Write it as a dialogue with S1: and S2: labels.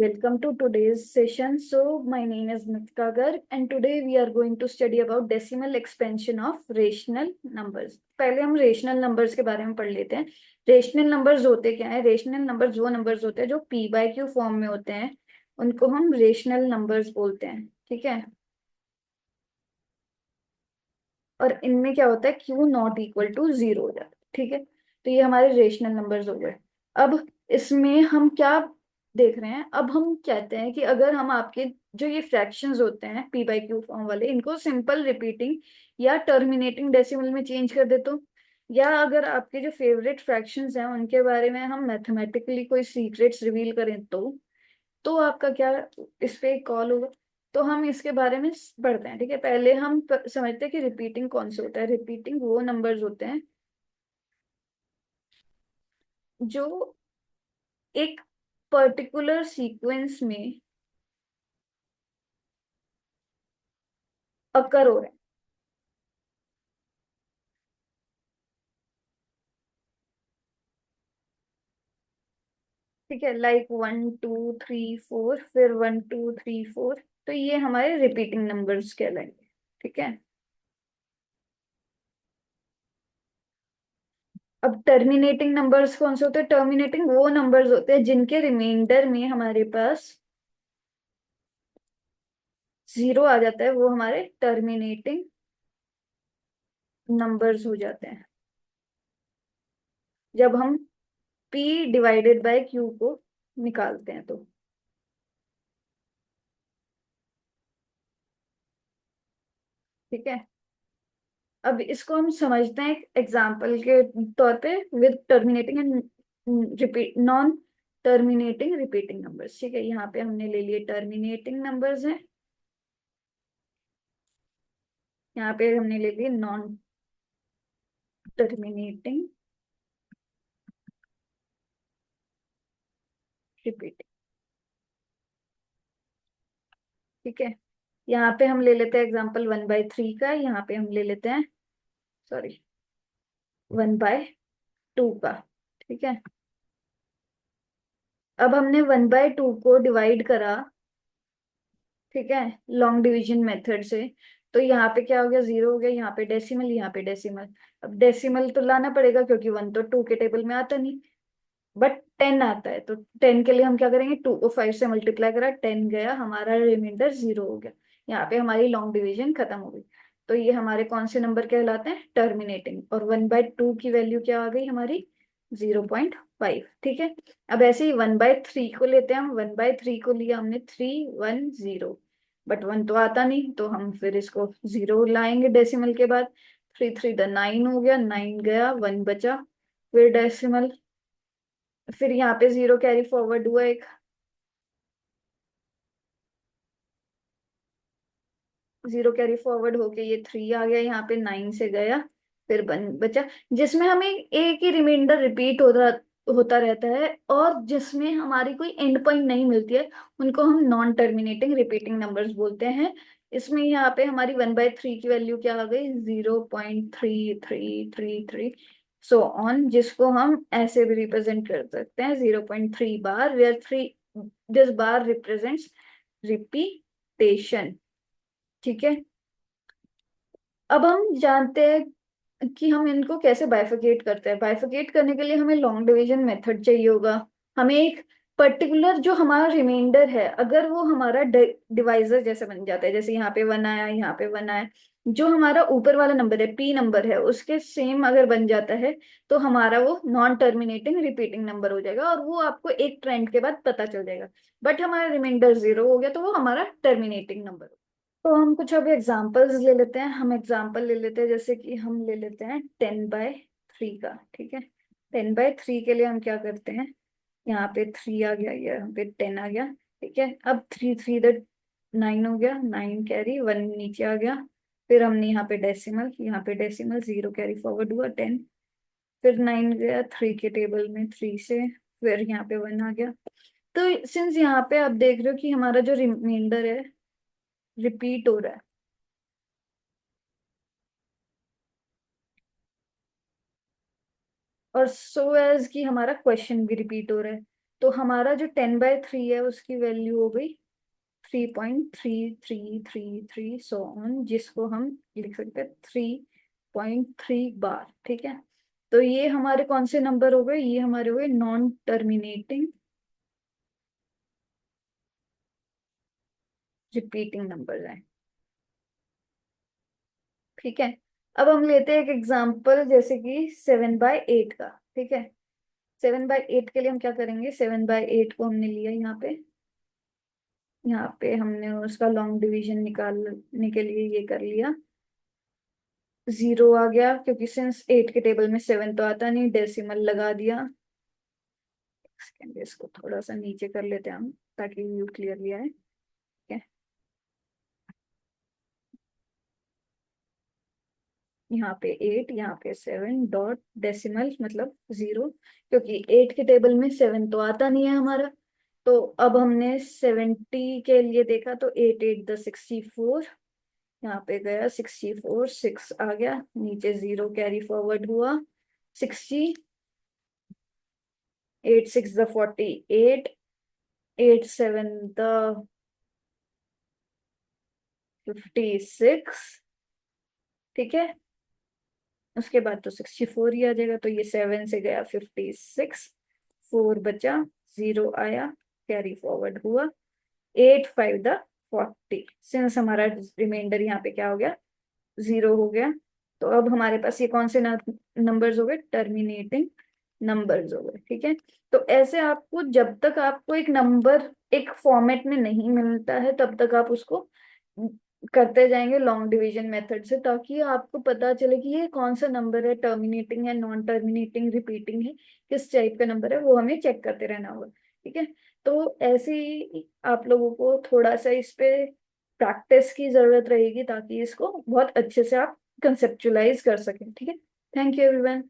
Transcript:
S1: Welcome to today's session. So, my name is Nitika Garg, and today we are going to study about decimal expansion of rational numbers. पहले हम rational numbers के बारे में पढ़ लेते हैं. Rational numbers होते क्या है? रेशनल नंबर्स वो नंबर्स होते हैं जो पी बाय क्यू फॉर्म में होते हैं, उनको हम रेशनल नंबर्स बोलते हैं. ठीक है. और इनमें क्या होता है, Q not equal to zero हो जाता है. ठीक है. तो ये हमारे रेशनल नंबर्स हो गए. अब इसमें हम क्या देख रहे हैं? अब हम कहते हैं कि अगर हम आपके जो ये फ्रैक्शंस होते हैं पी बाई क्यू फॉर्म वाले, इनको सिंपल रिपीटिंग या टर्मिनेटिंग डेसिमल में चेंज कर दे तो, या अगर आपके जो फेवरेट फ्रैक्शंस हैं उनके बारे में हम मैथमेटिकली कोई सीक्रेट्स रिवील करें तो आपका क्या इस पे कॉल होगा. तो हम इसके बारे में पढ़ते हैं. ठीक है. पहले हम समझते हैं कि रिपीटिंग कौन से होता है. रिपीटिंग वो नंबर्स होते हैं जो एक पर्टिकुलर सीक्वेंस में अकर हो रहे हैं. ठीक है. लाइक 1 2 3 4, फिर 1 2 3 4. तो ये हमारे रिपीटिंग नंबर्स कहलाएंगे. ठीक है. अब टर्मिनेटिंग नंबर्स कौन से होते हैं? टर्मिनेटिंग वो नंबर्स होते हैं जिनके रिमाइंडर में हमारे पास जीरो आ जाता है, वो हमारे टर्मिनेटिंग नंबर्स हो जाते हैं जब हम p डिवाइडेड बाय q को निकालते हैं तो. ठीक है. अब इसको हम समझते हैं एक एग्जाम्पल के तौर पे with terminating and repeat non terminating repeating numbers. ठीक है. यहाँ पे हमने ले लिए टर्मिनेटिंग नंबर्स हैं, यहाँ पे हमने ले लिए नॉन टर्मिनेटिंग रिपीटिंग. ठीक है. यहाँ पे हम ले लेते हैं एग्जाम्पल 1/3 का, यहाँ पे हम ले लेते हैं, सॉरी, 1/2 का. ठीक है. अब हमने 1/2 को डिवाइड करा. ठीक है. लॉन्ग डिवीजन मेथड से. तो यहाँ पे क्या हो गया, जीरो हो गया. यहाँ पे डेसिमल, यहाँ पे डेसिमल. अब डेसिमल तो लाना पड़ेगा क्योंकि वन तो टू के टेबल में आता नहीं, बट 10 आता है. तो 10 के लिए हम क्या करेंगे, टू को 5 से मल्टीप्लाई करा, 10 गया, हमारा रिमाइंडर जीरो हो गया. यहाँ पे हमारी लॉन्ग डिवीजन खत्म हो गई. तो ये हमारे कौन से नंबर कहलाते हैं? टर्मिनेटिंग. और 1/2 की वैल्यू क्या आ गई हमारी? 0.5. ठीक है. अब ऐसे ही 1/3 को लेते हैं हम. 1/3 को लिया हमने 310, बट वन तो आता नहीं, तो हम फिर इसको जीरो लाएंगे डेसिमल के बाद. 3 3 9 हो गया, 9 गया, वन बचा, फिर डेसिमल, फिर यहाँ पे जीरो कैरी फॉरवर्ड हुआ एक, जीरो कैरी फॉरवर्ड होके ये 3 आ गया, यहाँ पे 9 से गया, फिर बन बचा, जिसमें हमें एक ही रिमाइंडर रिपीट होता रहता है और जिसमें हमारी कोई एंड पॉइंट नहीं मिलती है, उनको हम नॉन टर्मिनेटिंग रिपीटिंग नंबर्स बोलते हैं. इसमें यहाँ पे हमारी 1/3 की वैल्यू क्या आ गई? 0.3333, सो ऑन, जिसको हम ऐसे भी रिप्रेजेंट कर सकते हैं 0.3 bar, where three, this bar represents repetition. ठीक है. अब हम जानते हैं कि हम इनको कैसे बाइफिकेट करते हैं. बाइफिकेट करने के लिए हमें लॉन्ग डिवीजन मेथड चाहिए होगा. हमें एक पर्टिकुलर जो हमारा रिमाइंडर है, अगर वो हमारा डिवाइजर जैसे बन जाता है, जैसे यहाँ पे वन आया, यहाँ पे वन आया, जो हमारा ऊपर वाला नंबर है, पी नंबर है, उसके सेम अगर बन जाता है तो हमारा वो नॉन टर्मिनेटिंग रिपीटिंग नंबर हो जाएगा और वो आपको एक ट्रेंड के बाद पता चल जाएगा. बट हमारा रिमाइंडर जीरो हो गया तो वो हमारा टर्मिनेटिंग नंबर. तो हम कुछ अभी एग्जांपल्स ले लेते हैं. हम एग्जांपल ले लेते हैं, जैसे कि हम ले लेते हैं 10/3 का. ठीक है. 10/3 के लिए हम क्या करते हैं, यहाँ पे 3 आ गया, यहाँ पे 10 आ गया. ठीक है. अब 3 3 9 हो गया, 9 कैरी, वन नीचे आ गया, फिर हमने यहाँ पे डेसिमल, यहाँ पे डेसिमल, जीरो कैरी फॉरवर्ड हुआ, 10, फिर 9 गया 3 के टेबल में, 3 से, फिर यहाँ पे वन आ गया. तो सिंस यहाँ पे आप देख रहे हो कि हमारा जो रिमाइंडर है रिपीट हो रहा है, और सो एज कि हमारा क्वेश्चन भी रिपीट हो रहा है, तो हमारा जो 10/3 है उसकी वैल्यू हो गई 3.3333 सो ऑन, जिसको हम लिख सकते हैं 3.3 बार। ठीक है, तो ये हमारे कौन से नंबर हो गए, ये हमारे हो गए नॉन टर्मिनेटिंग रिपीटिंग नंबर है। ठीक है, अब हम लेते हैं एक एग्जांपल, जैसे कि 7/8 का। ठीक है, 7/8 के लिए हम क्या करेंगे, 7/8 को हमने लिया यहाँ पे, यहाँ पे हमने उसका लॉन्ग डिवीजन निकालने के लिए ये कर लिया, 0 आ गया, क्योंकि सिंस 8 के टेबल में 7 तो आता नहीं, डेसिमल लगा दिया। सेकंड, इसको थोड़ा सा नीचे कर लेते हैं हम, ताकि व्यू क्लियरली आए। ठीक है, यहाँ पे 8, यहाँ पे 7, डॉट डेसिमल मतलब 0, क्योंकि 8 के टेबल में 7 तो आता नहीं है हमारा। तो अब हमने 70 के लिए देखा, तो 8 8 द 64, यहाँ पे गया 64, 6 आ गया, नीचे 0 कैरी फॉरवर्ड हुआ, 60, 8 6 द 48, 8 7 द 56। ठीक है, उसके बाद तो 64 ही आ जाएगा, तो ये 7 से गया 56, 4 बचा, 0 आया, कैरी फॉरवर्ड हुआ, 8 5 द 40, सिंस हमारा रिमाइंडर यहाँ पे क्या हो गया, 0 हो गया। तो अब हमारे पास ये कौन से नंबर्स हो गए, टर्मिनेटिंग नंबर्स हो गए। ठीक है, तो ऐसे आपको, जब तक आपको एक नंबर एक फॉर्मेट में नहीं मिलता है, तब तक आप उसको करते जाएंगे लॉन्ग डिवीजन मेथड से, ताकि आपको पता चले कि ये कौन सा नंबर है, टर्मिनेटिंग है, नॉन टर्मिनेटिंग, रिपीटिंग है, किस टाइप का नंबर है, वो हमें चेक करते रहना होगा। ठीक है, तो ऐसे ही आप लोगों को थोड़ा सा इस पे प्रैक्टिस की जरूरत रहेगी, ताकि इसको बहुत अच्छे से आप कंसेप्चुलाइज कर सकें। ठीक है, थैंक यू एवरीवन।